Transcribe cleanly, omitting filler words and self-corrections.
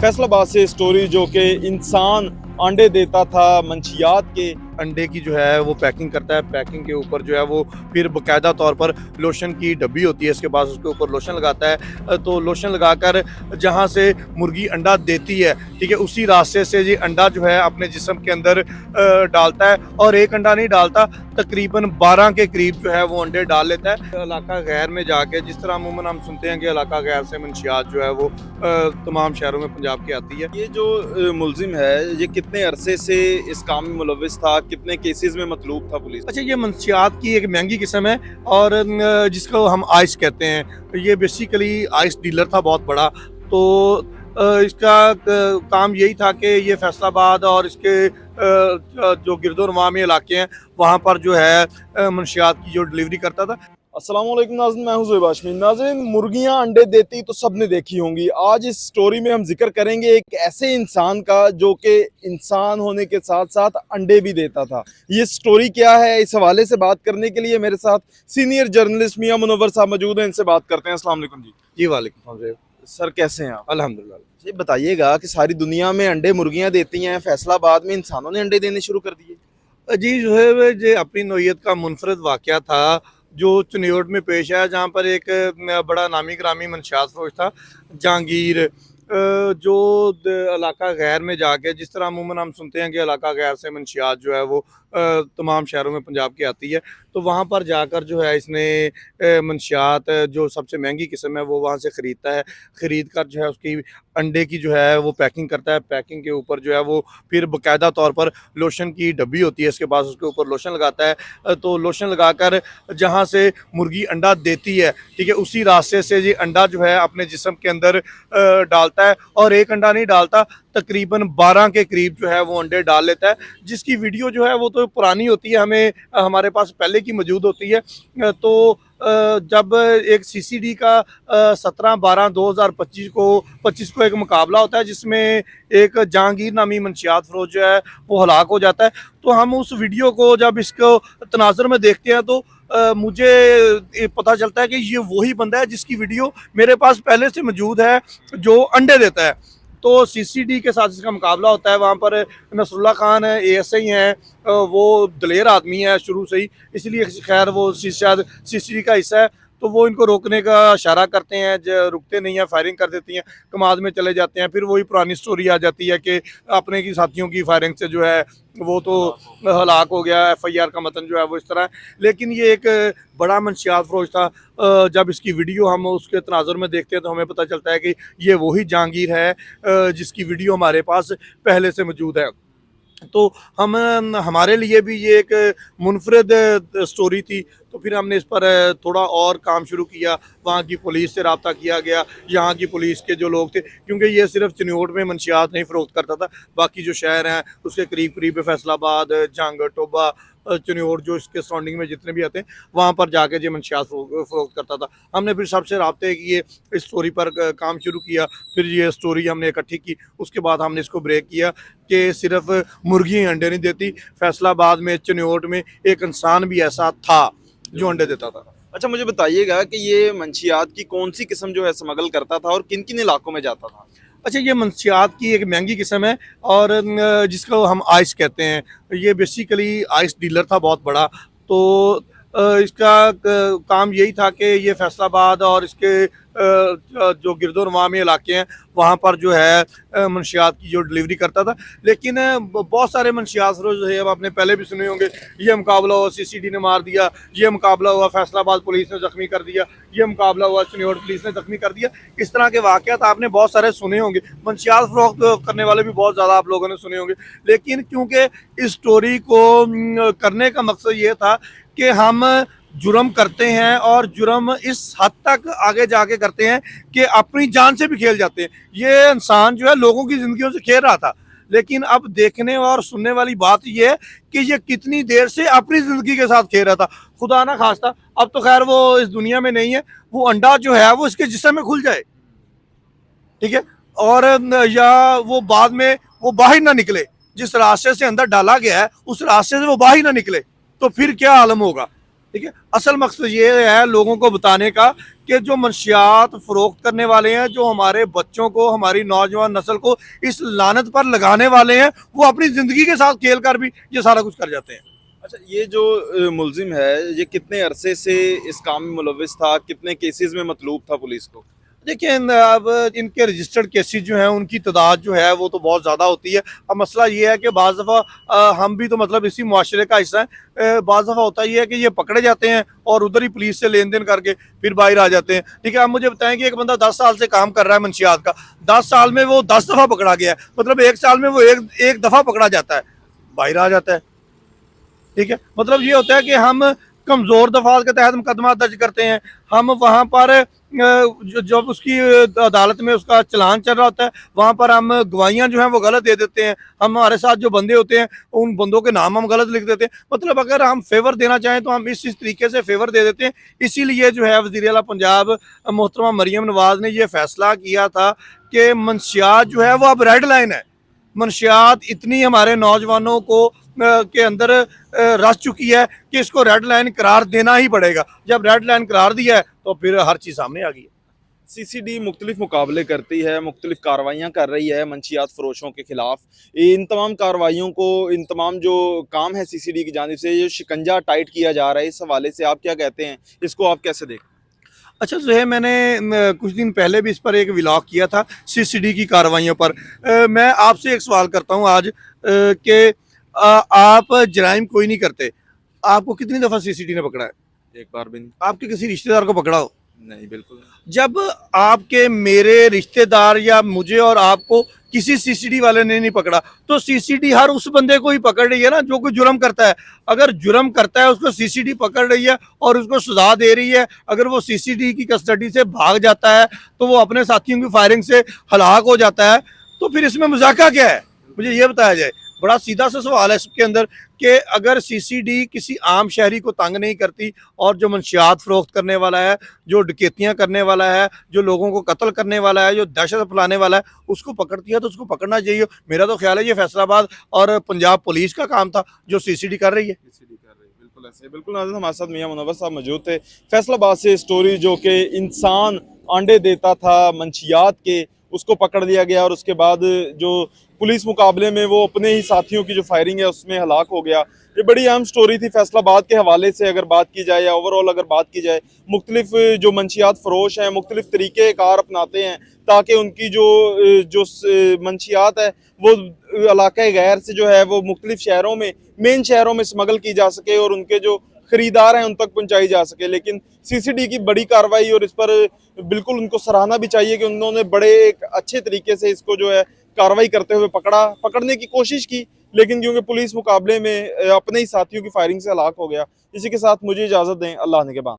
फैसलाबाद से स्टोरी जो कि इंसान अंडे देता था मंशियात के। अंडे की जो है वो पैकिंग करता है। पैकिंग के ऊपर जो है वो फिर बाकायदा तौर पर लोशन की डब्बी होती है, इसके बाद उसके ऊपर लोशन लगाता है। तो लोशन लगाकर जहाँ से मुर्गी अंडा देती है, ठीक है, उसी रास्ते से ये अंडा जो है अपने जिस्म के अंदर डालता है। और एक अंडा नहीं डालता, तकरीबन 12 के करीब जो है वो अंडे डाल लेता है। इलाका गैर में जाके, जिस तरह अमूमन हम सुनते हैं कि इलाका गैर से मंशियात जो है वो तमाम शहरों में पंजाब की आती है। ये जो मुलजिम है, ये कितने अरसे से इस काम में मुलविस था, कितने केसेस में मतलूब था पुलिस? अच्छा, ये मंशियात की एक महंगी किस्म है और जिसको हम आइस कहते हैं। ये बेसिकली आइस डीलर था बहुत बड़ा। तो इसका काम यही था कि ये फैसलाबाद और इसके जो गिरदोनवा में इलाके हैं वहाँ पर जो है मंशियात की जो डिलीवरी करता था। अस्सलाम वालेकुम नाज़रीन, मैं हूं ज़ुहैब हाशमी। नाज़रीन, मुर्गियां अंडे देती तो सबने देखी होंगी। आज इस स्टोरी में हम जिक्र करेंगे एक ऐसे इंसान का जो कि इंसान होने के साथ साथ अंडे भी देता था। ये स्टोरी क्या है, इस हवाले से बात करने के लिए मेरे साथ सीनियर जर्नलिस्ट मियां मुनव्वर साहब मौजूद हैं। इनसे बात करते हैं। अस्सलाम वालेकुम जी। जी वालेकुम सलाम। सर, कैसे हैं आप? अल्हम्दुलिल्लाह। ये बताइएगा कि सारी दुनिया में अंडे मुर्गियां देती हैं, फैसलाबाद में इंसानों ने अंडे देने शुरू कर दिए। जी जो है वो जो अपनी नौयत का मुनफरद वाक़या था जो चुनियोट में पेश आया, जहाँ पर एक बड़ा नामी ग्रामी मंशियात फरोश था जहांगीर, जो इलाका गैर में जाके, जिस तरह अमूमन हम सुनते हैं कि इलाका गैर से मंशियात जो है वो तमाम शहरों में पंजाब की आती है। तो वहाँ पर जाकर जो है इसने मंशियात जो सबसे महंगी किस्म है वो वहाँ से ख़रीदता है। ख़रीद कर जो है उसकी अंडे की जो है वो पैकिंग करता है। पैकिंग के ऊपर जो है वो फिर बाकायदा तौर पर लोशन की डब्बी होती है, इसके बाद उसके ऊपर लोशन लगाता है। तो लोशन लगाकर जहाँ से मुर्गी अंडा देती है, ठीक है, उसी रास्ते से ये अंडा जो है अपने जिस्म के अंदर डालता है। और एक अंडा नहीं डालता, तकरीबन 12 के करीब जो है वो अंडे डाल लेता है, जिसकी वीडियो जो है वो तो पुरानी होती है, हमें हमारे पास पहले की मौजूद होती है। तो जब एक सीसीडी का 17/12/2025 को एक मुकाबला होता है जिसमें एक जहांगीर नामी मंशियात फरोश जो है वो हलाक हो जाता है। तो हम उस वीडियो को जब इसको तनाज़ुर में देखते हैं तो मुझे पता चलता है कि ये वही बंदा है जिसकी वीडियो मेरे पास पहले से मौजूद है, जो अंडे देता है। तो सीसीडी के साथ इसका मुकाबला होता है। वहाँ पर नसरुल्लाह खान है, एएसआई हैं, वो दलेर आदमी है शुरू से ही, इसलिए खैर वो शायद सीसीडी का हिस्सा है। तो वो इनको रोकने का इशारा करते हैं, रुकते नहीं हैं, फायरिंग कर देती हैं, कमाद में चले जाते हैं। फिर वही पुरानी स्टोरी आ जाती है कि अपने की साथियों की फायरिंग से जो है वो तो हलाक हो गया, एफआईआर का मतन जो है वो इस तरह है। लेकिन ये एक बड़ा मंशियात फरोश था। जब इसकी वीडियो हम उसके तनाजुर में देखते हैं तो हमें पता चलता है कि ये वही जहांगीर है जिसकी वीडियो हमारे पास पहले से मौजूद है। तो हमारे लिए भी ये एक मुनफरद स्टोरी थी। तो फिर हमने इस पर थोड़ा और काम शुरू किया। वहाँ की पुलिस से रब्ता किया गया, यहाँ की पुलिस के जो लोग थे, क्योंकि ये सिर्फ चिन्योट में मंशियात नहीं फ़रोख्त करता था, बाकी जो शहर हैं उसके करीब करीब फैसलाबाद, जंग, टोबा, चिन्योट, जो इसके सराउंडिंग में जितने भी आते हैं वहाँ पर जाके जो मंशियात फ़रोख्त करता था। हमने फिर सबसे रब्ते किए, इस स्टोरी पर काम शुरू किया। फिर ये स्टोरी हमने इकट्ठी की, उसके बाद हमने इसको ब्रेक किया कि सिर्फ मुर्गी अंडे नहीं देती, फैसलाबाद में, चिन्योट में एक इंसान भी ऐसा था जो अंडे देता था। अच्छा, मुझे बताइएगा कि ये मंशियात की कौन सी किस्म जो है स्मगल करता था और किन किन इलाकों में जाता था? अच्छा, ये मंशियात की एक महंगी किस्म है और जिसको हम आइस कहते हैं। ये बेसिकली आइस डीलर था बहुत बड़ा। तो इसका काम यही था कि ये फैसलाबाद और इसके जो गिरदोनवा में इलाके हैं वहाँ पर जो है मंशियात की जो डिलीवरी करता था। लेकिन बहुत सारे मंशियात फरोश जो है, अब आपने पहले भी सुने होंगे, ये मुकाबला हुआ सीसीडी ने मार दिया, ये मुकाबला हुआ फैसलाबाद पुलिस ने ज़ख्मी कर दिया, ये मुकाबला हुआ चिन्योट पुलिस ने ज़ख्मी कर दिया। इस तरह के वाक़यात आपने बहुत सारे सुने होंगे, मंशियात फ़रोख्त करने वाले भी बहुत ज़्यादा आप लोगों ने सुने होंगे। लेकिन क्योंकि इस स्टोरी को करने का मकसद ये था कि हम जुर्म करते हैं और जुर्म इस हद तक आगे जाके करते हैं कि अपनी जान से भी खेल जाते हैं। ये इंसान जो है लोगों की ज़िंदगियों से खेल रहा था, लेकिन अब देखने और सुनने वाली बात ये है कि ये कितनी देर से अपनी ज़िंदगी के साथ खेल रहा था। खुदा ना खास्ता, अब तो खैर वो इस दुनिया में नहीं है, वो अंडा जो है वो इसके जिस्म में खुल जाए, ठीक है, और या वो बाद में वो बाहर ना निकले, जिस रास्ते से अंदर डाला गया है उस रास्ते से वो बाहर ना निकले, तो फिर क्या आलम होगा। ठीक है, असल मकसद ये है लोगों को बताने का कि जो मंशियात फरोख्त करने वाले हैं, जो हमारे बच्चों को, हमारी नौजवान नस्ल को इस लानत पर लगाने वाले हैं, वो अपनी ज़िंदगी के साथ खेल कर भी ये सारा कुछ कर जाते हैं। अच्छा, ये जो मुलजिम है, ये कितने अरसे से इस काम में मुलविस था, कितने केसेस में मतलूब था पुलिस को? देखिए अब इनके रजिस्टर्ड केसेस जो हैं उनकी तादाद जो है वो तो बहुत ज़्यादा होती है। अब मसला ये है कि बाज़ दफ़ा हम भी तो मतलब इसी मुआशरे का हिस्सा है। बाज़ दफ़ा होता ये है कि ये पकड़े जाते हैं और उधर ही पुलिस से लेन देन करके फिर बाहर आ जाते हैं। ठीक है, आप मुझे बताएं कि एक बंदा 10 साल से काम कर रहा है मंशियात का, 10 साल में वो 10 दफ़ा पकड़ा गया है, मतलब 1 साल में वो एक दफ़ा पकड़ा जाता है, बाहर आ जाता है। ठीक है, मतलब ये होता है कि हम कमज़ोर दफात के तहत मुकदमा दर्ज करते हैं। हम वहाँ पर जब उसकी अदालत में उसका चलान चल रहा होता है, वहाँ पर हम गवाहियाँ जो हैं वो गलत दे देते हैं। हम हमारे साथ जो बंदे होते हैं उन बंदों के नाम हम गलत लिख देते हैं। मतलब अगर हम फेवर देना चाहें तो हम इस तरीके से फेवर दे देते हैं। इसीलिए जो है वज़ीर आला पंजाब मोहतरमा मरियम नवाज़ ने ये फैसला किया था कि मंशियात जो है वो अब रेड लाइन है। मंशियात इतनी हमारे नौजवानों को के अंदर रच चुकी है कि इसको रेड लाइन करार देना ही पड़ेगा। जब रेड लाइन करार दिया है तो फिर हर चीज़ सामने आ गई है। सीसीडी मुख्तलिफ मुकाबले करती है, मुख्तलिफ कार्रवाइयाँ कर रही है मंशियात फरोशों के खिलाफ। इन तमाम कार्रवाइयों को, इन तमाम जो काम है सीसीडी की जानिब से, ये शिकंजा टाइट किया जा रहा है, इस हवाले से आप क्या कहते हैं? इसको आप कैसे देखते हैं? अच्छा जो है मैंने कुछ दिन पहले भी इस पर एक व्लॉग किया था सीसीडी की कार्रवाइयों पर। मैं आपसे एक सवाल करता हूँ आज कि आप जराइम कोई नहीं करते, आपको कितनी दफ़ा सीसीडी ने पकड़ा है? एक बार भी नहीं। आपके किसी रिश्तेदार को पकड़ा हो? नहीं, बिल्कुल नहीं। जब आपके मेरे रिश्तेदार या मुझे और आपको किसी सीसीडी वाले ने नहीं पकड़ा, तो सीसीडी हर उस बंदे को ही पकड़ रही है ना जो कोई जुर्म करता है। अगर जुर्म करता है उसको सीसीडी पकड़ रही है और उसको सजा दे रही है। अगर वो सीसीडी की कस्टडी से भाग जाता है तो वो अपने साथियों की फायरिंग से हलाक हो जाता है, तो फिर इसमें मजाका क्या है? मुझे ये बताया जाए। बड़ा सीधा सा सवाल है इसके अंदर कि अगर सीसीडी किसी आम शहरी को तंग नहीं करती और जो मंशियात फरोख्त करने वाला है, जो डकैतियाँ करने वाला है, जो लोगों को कत्ल करने वाला है, जो दहशत फैलाने वाला है, उसको पकड़ती है तो उसको पकड़ना चाहिए। मेरा तो ख्याल है ये फैसलाबाद और पंजाब पुलिस का काम था जो सीसीडी कर रही है। सीसीडी कर रही है, बिल्कुल ऐसे। बिल्कुल नाज़रीन, हमारे साथ मियां मुनव्वर साहब मौजूद थे। फैसलाबाद से स्टोरी जो कि इंसान अंडे देता था मंशियात के, उसको पकड़ लिया गया और उसके बाद जो पुलिस मुकाबले में वो अपने ही साथियों की जो फायरिंग है उसमें हलाक हो गया। ये बड़ी अहम स्टोरी थी। फैसलाबाद के हवाले से अगर बात की जाए या ओवरऑल अगर बात की जाए, मुख्तलिफ जो मंशियात फरोश हैं मुख्तलिफ तरीके कार अपनाते हैं ताकि उनकी जो मंशियात है वो इलाक़े गैर से जो है वो मुख्तलिफ शहरों में, मेन शहरों में स्मगल की जा सके और उनके जो खरीदार हैं उन तक पहुंचाई जा सके। लेकिन सीसीडी की बड़ी कार्रवाई, और इस पर बिल्कुल उनको सराहना भी चाहिए कि उन्होंने बड़े एक अच्छे तरीके से इसको जो है कार्रवाई करते हुए पकड़ने की कोशिश की, लेकिन क्योंकि पुलिस मुकाबले में अपने ही साथियों की फायरिंग से हलाक हो गया। इसी के साथ मुझे इजाज़त दें, अल्लाह ने के बाद।